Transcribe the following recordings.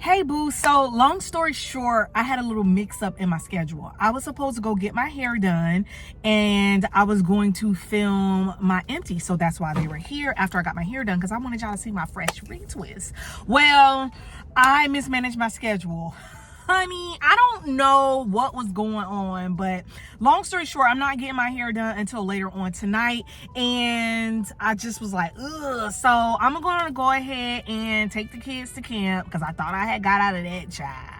Hey boo, so long story short, I had a little mix up in my schedule. I was supposed to go get my hair done and I was going to film my Empties. So that's why they were here after I got my hair done, because I wanted y'all to see my fresh retwist. Well, I mismanaged my schedule. Honey, I don't know what was going on, but long story short, I'm not getting my hair done until later on tonight, and I just was like, ugh. So I'm gonna go ahead and take the kids to camp because I thought I had got out of that, child.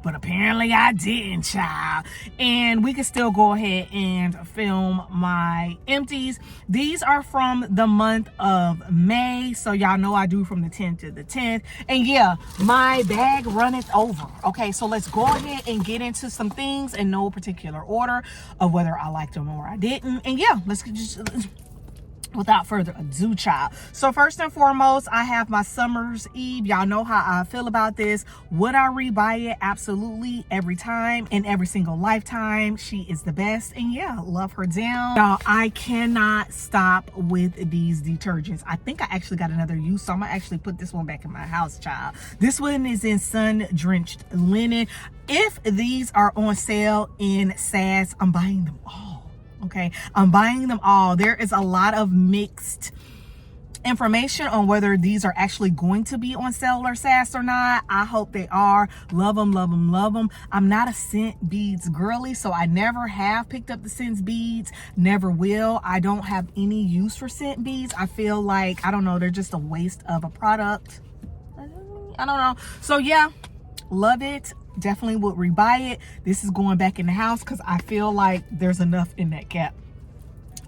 But apparently I didn't, child. And we can still go ahead and film my Empties. These are from the month of May. So y'all know I do from the 10th to the 10th. And yeah, my bag runneth over. Okay, so let's go ahead and get into some things in no particular order of whether I liked them or I didn't. And yeah, let's just... without further ado, child. So first and foremost, I have my Summer's Eve. Y'all know how I feel about this. Would I rebuy it? Absolutely. Every time, in every single lifetime. She is the best. And yeah, love her down. Y'all, I cannot stop with these detergents. I think I actually got another use, so I'm gonna actually put this one back in my house, child. This one is in sun-drenched linen. If these are on sale in SAS, I'm buying them all. Okay, I'm buying them all. There is a lot of mixed information on whether these are actually going to be on sale or SAS or not. I hope they are. Love them, love them, love them. I'm not a scent beads girly, so I never have picked up the scent beads. Never will. I don't have any use for scent beads. I feel like, I don't know, they're just a waste of a product. I don't know. So yeah, love it. Definitely would rebuy it. This is going back in the house because I feel like there's enough in that cap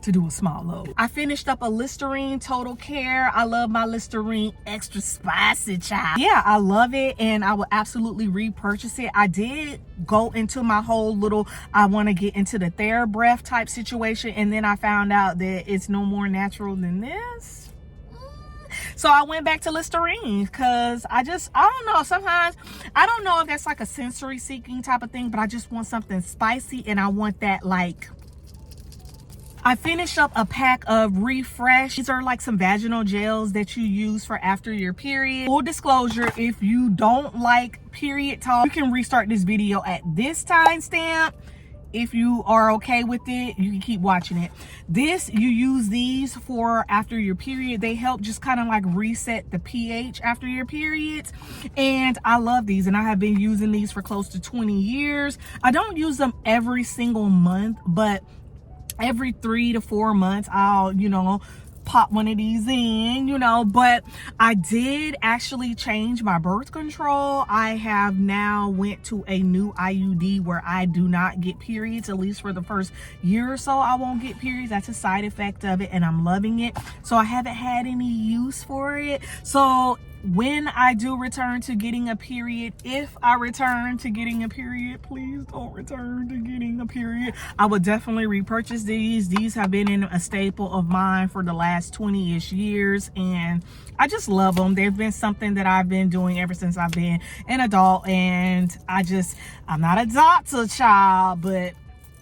to do a small load. I finished up a Listerine Total Care. I love my Listerine extra spicy, child. Yeah, I love it and I will absolutely repurchase it. I did go into my whole little, I want to get into the TheraBreath type situation, and then I found out that it's no more natural than this. So I went back to Listerine because I don't know, sometimes, I don't know if that's like a sensory seeking type of thing, but I just want something spicy and I want that, like, I finished up a pack of Refresh. These are like some vaginal gels that you use for after your period. Full disclosure, if you don't like period talk, you can restart this video at this timestamp. If you are okay with it, you can keep watching it. You use these for after your period. They help just kind of like reset the pH after your periods. And I love these, and I have been using these for close to 20 years. I don't use them every single month, but every 3 to 4 months, I'll, pop one of these in, but I did actually change my birth control. I have now went to a new IUD where I do not get periods, at least for the first year or so. I won't get periods. That's a side effect of it, and I'm loving it. So I haven't had any use for it. So when I do return to getting a period, if I return to getting a period, please don't return to getting a period, I would definitely repurchase these. These have been in a staple of mine for the last 20-ish years, and I just love them. They've been something that I've been doing ever since I've been an adult, and I'm not a doctor, child, but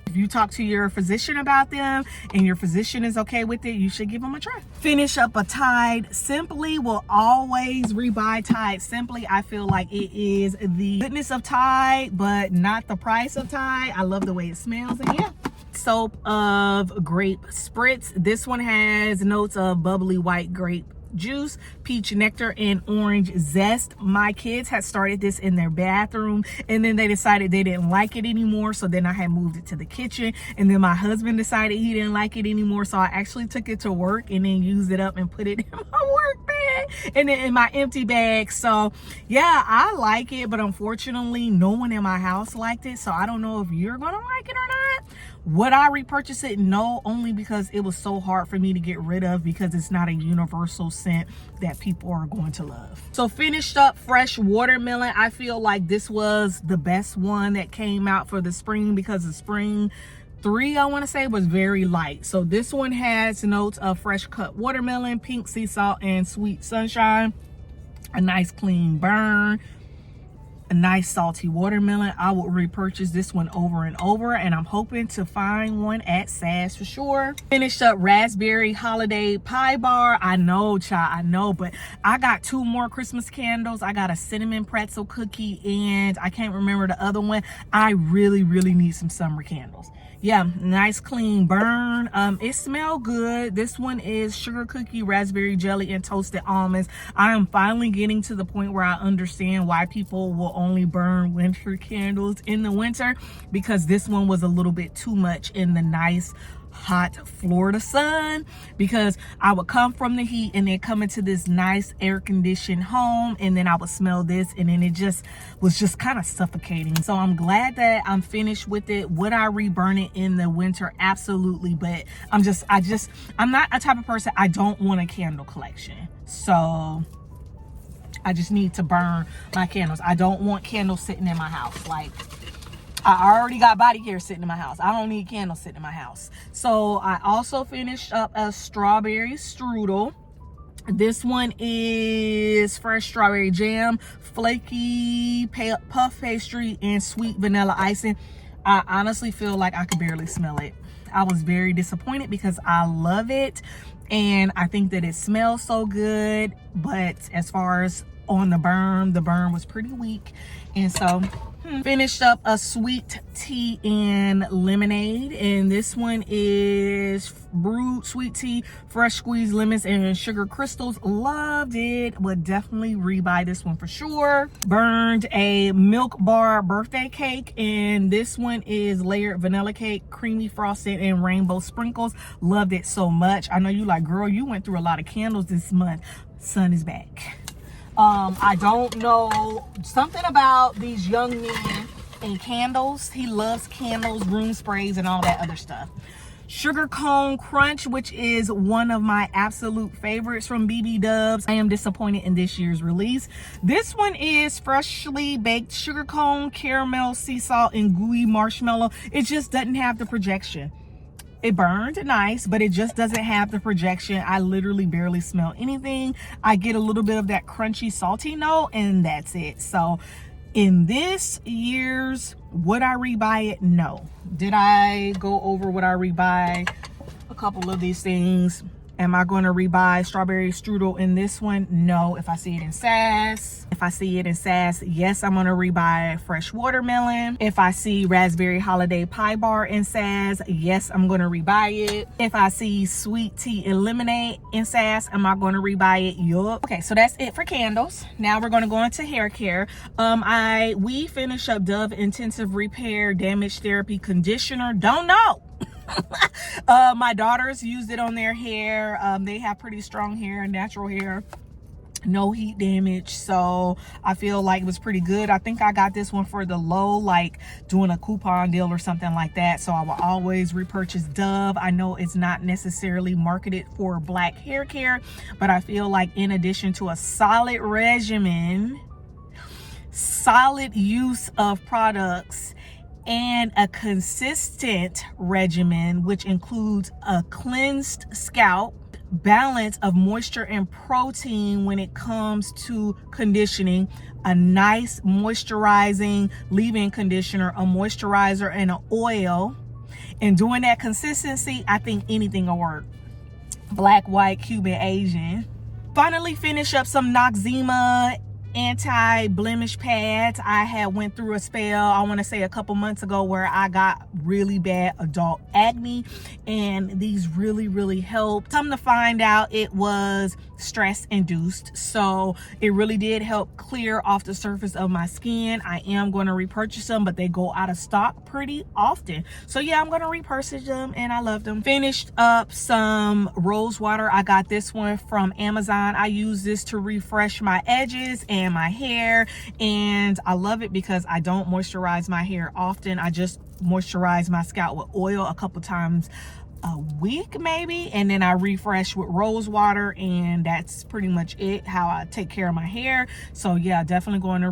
if you talk to your physician about them and your physician is okay with it, you should give them a try. Finish up a Tide Simply. Will always rebuy Tide Simply. I feel like it is the goodness of Tide, but not the price of Tide. I love the way it smells, and yeah. Soap of Grape Spritz. This one has notes of bubbly white grape juice, peach nectar, and orange zest. My kids had started this in their bathroom, and then they decided they didn't like it anymore, so then I had moved it to the kitchen, and then my husband decided he didn't like it anymore, so I actually took it to work and then used it up and put it in my work bag and then in my empty bag. So yeah, I like it, but unfortunately no one in my house liked it, so I don't know if you're gonna like it or not. Would I repurchase it? No, only because it was so hard for me to get rid of, because it's not a universal scent that people are going to love. So finished up Fresh Watermelon. I feel like this was the best one that came out for the spring, because the spring 3, I want to say, was very light. So this one has notes of fresh cut watermelon, pink sea salt, and sweet sunshine. A nice clean burn. a nice salty watermelon. I will repurchase this one over and over, and I'm hoping to find one at Sass for sure. Finished up raspberry holiday pie bar. I know, child, I know, but I got 2 more Christmas candles. I got a cinnamon pretzel cookie, and I can't remember the other one. I really need some summer candles. Yeah, nice clean burn. It smelled good. This one is sugar cookie, raspberry jelly, and toasted almonds. I am finally getting to the point where I understand why people will only burn winter candles in the winter, because this one was a little bit too much in the nice hot Florida sun, because I would come from the heat and then come into this nice air conditioned home, and then I would smell this, and then it just was just kind of suffocating. So I'm glad that I'm finished with it. Would I reburn it in the winter? Absolutely. But I'm not a type of person, I don't want a candle collection. So I just need to burn my candles. I don't want candles sitting in my house. Like, I already got Bodycare sitting in my house. I don't need candles sitting in my house. So I also finished up a strawberry strudel. This one is fresh strawberry jam, flaky puff pastry, and sweet vanilla icing. I honestly feel like I could barely smell it. I was very disappointed because I love it, and I think that it smells so good. But as far as on the burn was pretty weak. And so finished up a sweet tea and lemonade, and this one is brewed sweet tea, fresh squeezed lemons, and sugar crystals. Loved it. Would definitely rebuy this one for sure. Burned a Milk Bar birthday cake, and this one is layered vanilla cake, creamy frosting, and rainbow sprinkles. Loved it so much. I know you like, girl, you went through a lot of candles this month. Sun is back. I don't know, something about these young men and candles. He loves candles, room sprays, and all that other stuff. Sugar Cone Crunch, which is one of my absolute favorites from BBW. I am disappointed in this year's release. This one is freshly baked sugar cone, caramel, sea salt, and gooey marshmallow. It just doesn't have the projection. It burned nice, but it just doesn't have the projection. I literally barely smell anything. I get a little bit of that crunchy, salty note, and that's it. So in this year's, would I rebuy it? No. Did I go over would I rebuy a couple of these things? Am I going to rebuy strawberry strudel in this one? No. If I see it in Sass. If I see it in Sass, yes, I'm going to rebuy fresh watermelon. If I see raspberry holiday pie bar in Sass, yes, I'm going to rebuy it. If I see sweet tea and lemonade in Sass, am I going to rebuy it? Yup. Okay, so that's it for candles. Now we're going to go into hair care. We finished up Dove Intensive Repair Damage Therapy Conditioner. Don't know. My daughters used it on their hair. They have pretty strong hair, natural hair, no heat damage, so I feel like it was pretty good. I think I got this one for the low, like doing a coupon deal or something like that, so I will always repurchase Dove. I know it's not necessarily marketed for black hair care, but I feel like in addition to a solid regimen, solid use of products, and a consistent regimen, which includes a cleansed scalp, balance of moisture and protein when it comes to conditioning, a nice moisturizing leave-in conditioner, a moisturizer, and an oil, and doing that consistency, I think anything will work. Black, white, Cuban, Asian. Finally finish up some Noxzema anti-blemish pads. I had went through a spell, I want to say a couple months ago, where I got really bad adult acne, and these really helped. Come to find out, it was stress induced, so it really did help clear off the surface of my skin. I am going to repurchase them, but they go out of stock pretty often, so yeah, I'm going to repurchase them, and I love them. Finished up some rose water. I got this one from Amazon. I use this to refresh my edges and my hair, and I love it because I don't moisturize my hair often. I just moisturize my scalp with oil a couple times a week maybe, and then I refresh with rose water, and that's pretty much it, how I take care of my hair. So yeah, definitely going to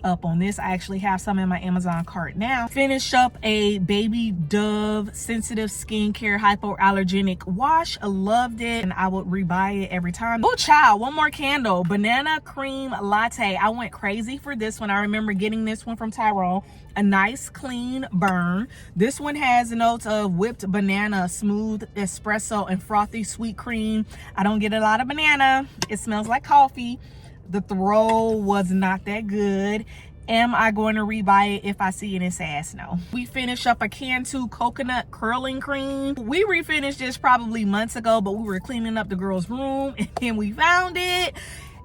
up on this. I actually have some in my Amazon cart now. Finish up a Baby Dove sensitive skincare hypoallergenic wash. I loved it and I would rebuy it every time. Oh child, one more candle, banana cream latte. I went crazy for this one. I remember getting this one from Tyrone. A nice clean burn. This one has notes of whipped banana, smooth espresso, and frothy sweet cream. I don't get a lot of banana. It smells like coffee. The throw was not that good. Am I going to rebuy it if I see it in SAS? No. We finish up a Cantu coconut curling cream. We refinished this probably months ago, but we were cleaning up the girls' room and we found it.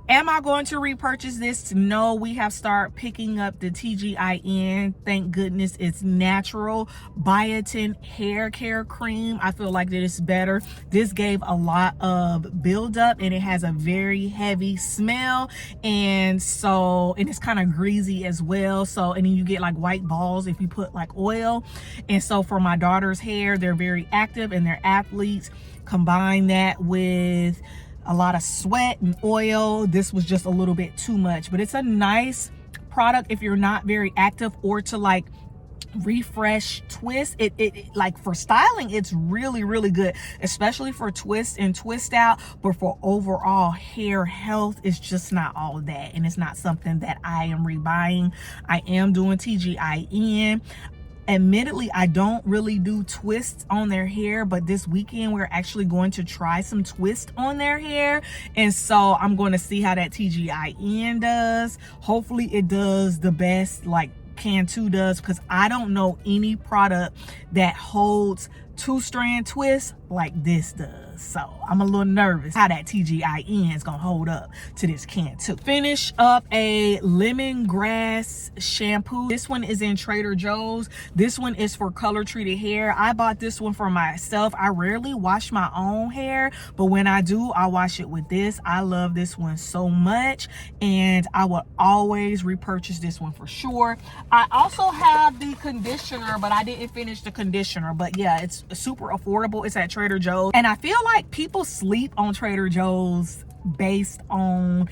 Am I going to repurchase this? No, we have started picking up the TGIN. Thank goodness it's natural biotin hair care cream. I feel like that it's better. This gave a lot of buildup and it has a very heavy smell. And it's kind of greasy as well. So, and then you get like white balls if you put like oil. And so for my daughter's hair, they're very active and they're athletes. Combine that with a lot of sweat and oil. This was just a little bit too much, but it's a nice product if you're not very active or to like refresh, twist it like for styling. It's really good, especially for twist and twist out, but for overall hair health, it's just not all of that, and it's not something that I am rebuying. I am doing TGIN. Admittedly, I don't really do twists on their hair, but this weekend we're actually going to try some twist on their hair, and so I'm going to see how that TGIN does. Hopefully it does the best like Cantu does, because I don't know any product that holds 2-strand twist like this does. So I'm a little nervous how that TGIN is gonna hold up to this Cantu. Finish up a lemongrass shampoo. This one is in Trader Joe's. This one is for color treated hair. I bought this one for myself. I rarely wash my own hair, but when I do, I wash it with this. I love this one so much, and I will always repurchase this one for sure. I also have the conditioner, but I didn't finish the conditioner. But yeah, it's super affordable. It's at Trader Joe's, and I feel like people sleep on Trader Joe's based on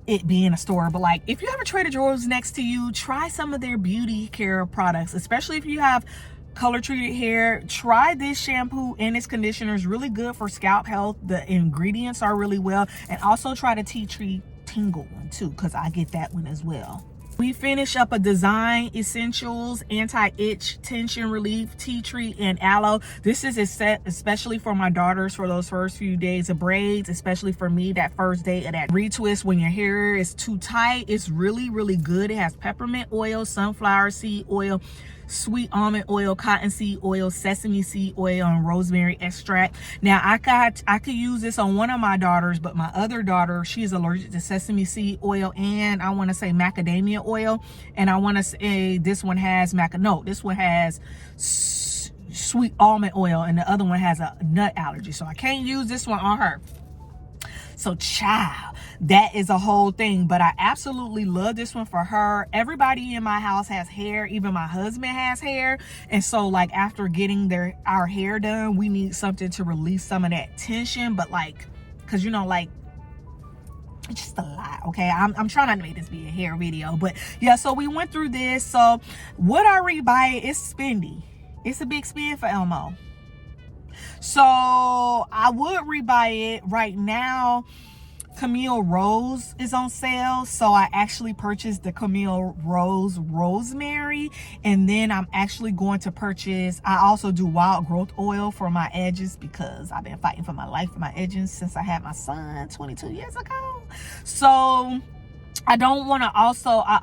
it being a store. But like, if you have a Trader Joe's next to you, try some of their beauty care products, especially if you have color treated hair. Try this shampoo and its conditioner. Is really good for scalp health. The ingredients are really well, and also try the tea tree tingle one too, because I get that one as well. We finish up a Design Essentials anti-itch tension relief tea tree and aloe. This is a set especially for my daughters for those first few days of braids, especially for me that first day of that retwist when your hair is too tight. It's really good. It has peppermint oil, sunflower seed oil, sweet almond oil, cottonseed oil, sesame seed oil, and rosemary extract. Now I could use this on one of my daughters, but my other daughter, she's allergic to sesame seed oil and I want to say macadamia oil, and I want to say this one has this one has sweet almond oil, and the other one has a nut allergy, so I can't use this one on her. So child, that is a whole thing, but I absolutely love this one for her. Everybody in my house has hair, even my husband has hair, and so like after getting our hair done, we need something to release some of that tension, but like, because you know, like, it's just a lot. Okay, I'm trying not to make this be a hair video, but yeah, so we went through this. So would I rebuy it? It's spendy. It's a big spend for Elmo. So I would rebuy it. Right now, Camille Rose is on sale, so I actually purchased the Camille Rose Rosemary, and then I'm actually going to purchase, I also do wild growth oil for my edges because I've been fighting for my life for my edges since I had my son 22 years ago. So I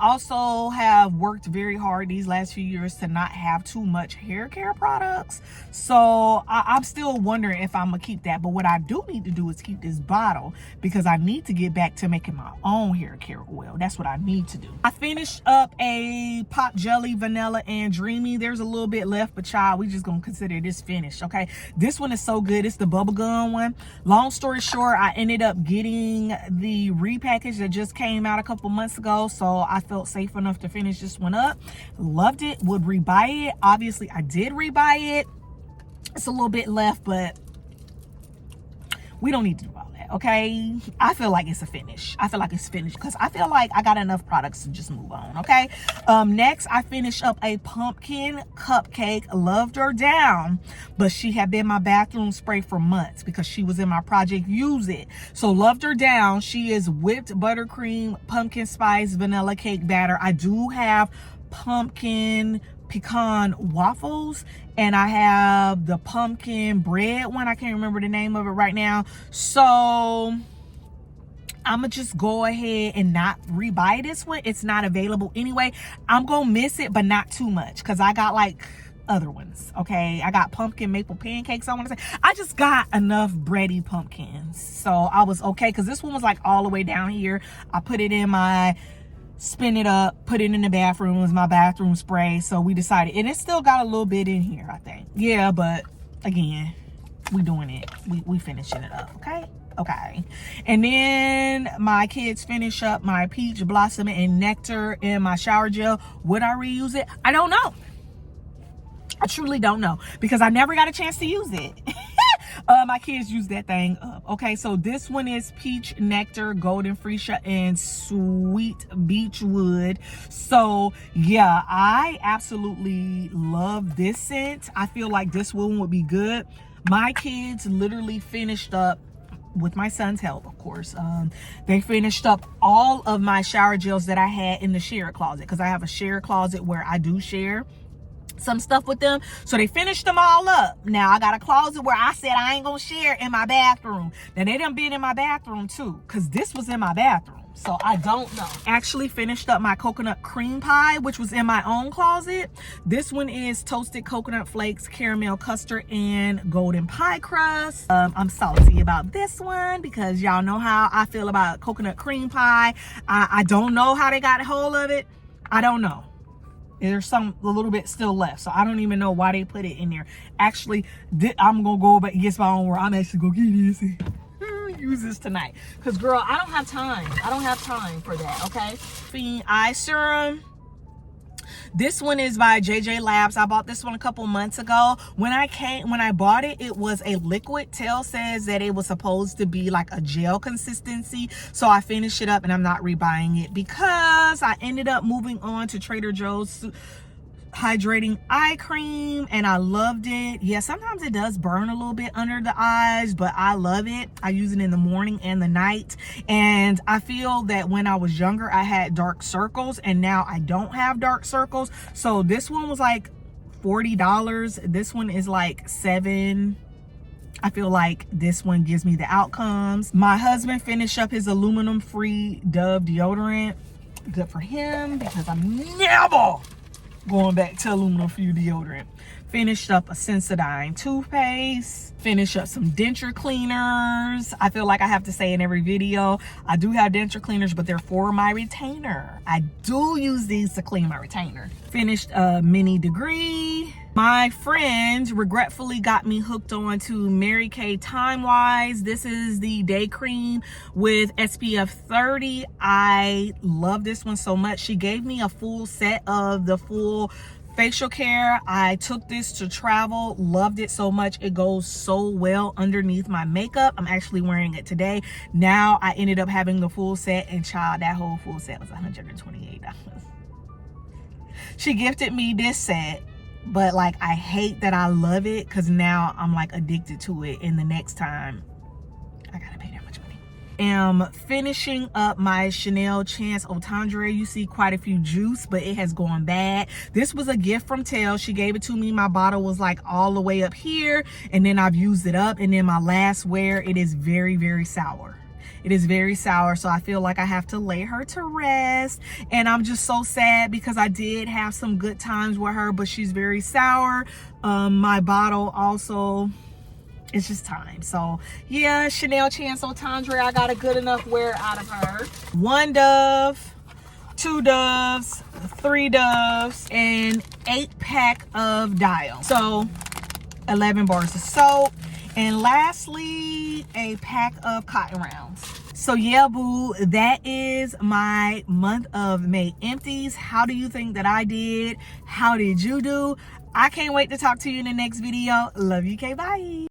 also have worked very hard these last few years to not have too much hair care products. So I'm still wondering if I'm gonna keep that. But what I do need to do is keep this bottle because I need to get back to making my own hair care oil. That's what I need to do. I finished up a Pop Jelly Vanilla and Dreamy. There's a little bit left, but child, we just gonna consider this finished, okay? This one is so good. It's the bubblegum one. Long story short, I ended up getting the repackage that just came out a couple months ago, so I felt safe enough to finish this one up. Loved it. Would rebuy it. Obviously I did rebuy it. It's a little bit left, but we don't need to do all that. okay? I feel like it's a finish. I feel like it's finished because I feel like I got enough products to just move on, okay? Next, I finished up a pumpkin cupcake. Loved her down, but she had been my bathroom spray for months because she was in my project Use It. So loved her down. She is whipped buttercream, pumpkin spice, vanilla cake batter. I do have pumpkin pecan waffles, and I have the pumpkin bread one. I can't remember the name of it right now, so I'm gonna just go ahead and not rebuy this one. It's not available anyway. I'm gonna miss it, but not too much, because I got like other ones, okay? I got pumpkin maple pancakes, I want to say. I just got enough bready pumpkins, so I was okay, because this one was like all the way down here. I put it in my, spin it up, put it in the bathroom. It was my bathroom spray, so we decided, and it still got a little bit in here, I think. Yeah, but again, we doing it. We finishing it up, okay? And then my kids finish up my peach blossom and nectar in my shower gel. Would I reuse it? I don't know. I truly don't know, because I never got a chance to use it. My kids use that thing up. Okay, so this one is peach nectar, golden freesia, and sweet beechwood. So yeah, I absolutely love this scent. I feel like this one would be good. My kids literally finished up, with my son's help, of course, they finished up all of my shower gels that I had in the share closet, because I have a share closet where I do share some stuff with them. So they finished them all up. Now I got a closet where I said I ain't gonna share in my bathroom. Now they done been in my bathroom too, because this was in my bathroom. So I don't know. Actually finished up my coconut cream pie, which was in my own closet. This one is toasted coconut flakes, caramel custard, and golden pie crust. I'm salty about this one because y'all know how I feel about coconut cream pie. I don't know how they got a hold of it. I don't know. There's a little bit still left, so I don't even know why they put it in there. Actually, I'm gonna go back and get my own where I'm actually gonna get this and use this tonight. Because girl, I don't have time. I don't have time for that, okay? Fiend eye serum. This one is by JJ Labs. I bought this one a couple months ago. When I bought it, it was a liquid. Tell says that it was supposed to be like a gel consistency. So I finished it up, and I'm not rebuying it because I ended up moving on to Trader Joe's hydrating eye cream, and I loved it. Yeah, sometimes it does burn a little bit under the eyes, but I love it. I use it in the morning and the night, and I feel that when I was younger I had dark circles, and now I don't have dark circles. So this one was like $40. This one is like $7. I feel like this one gives me the outcomes. My husband finished up his aluminum free Dove deodorant. Good for him, because I'm never going back to aluminum free deodorant. Finished up a Sensodyne toothpaste. Finished up some denture cleaners. I feel like I have to say in every video, I do have denture cleaners, but they're for my retainer. I do use these to clean my retainer. Finished a mini degree. My friend regretfully got me hooked on to Mary Kay Time Wise. This is the day cream with SPF 30. I love this one so much. She gave me a full set of the full facial care. I took this to travel, loved it so much. It goes so well underneath my makeup. I'm actually wearing it today. Now I ended up having the full set, and child, that whole full set was $128. She gifted me this set, but like I hate that I love it, because now I'm like addicted to it, and the next time I gotta pay that much money. Am finishing up my Chanel Chance Eau Tendre. You see quite a few juice, but it has gone bad. This was a gift from Tell. She gave it to me. My bottle was like all the way up here, and then I've used it up, and then my last wear, it is very, very sour. It is very sour, so I feel like I have to lay her to rest, and I'm just so sad because I did have some good times with her, but she's very sour. My bottle also, it's just time. So yeah, Chanel Chance Eau Tendre, I got a good enough wear out of her. 1 Dove, 2 Doves, 3 Doves, and 8-pack of Dial. So 11 bars of soap. And lastly, a pack of cotton rounds. So yeah, boo, that is my month of May empties. How do you think that I did? How did you do? I can't wait to talk to you in the next video. Love you, K. Bye.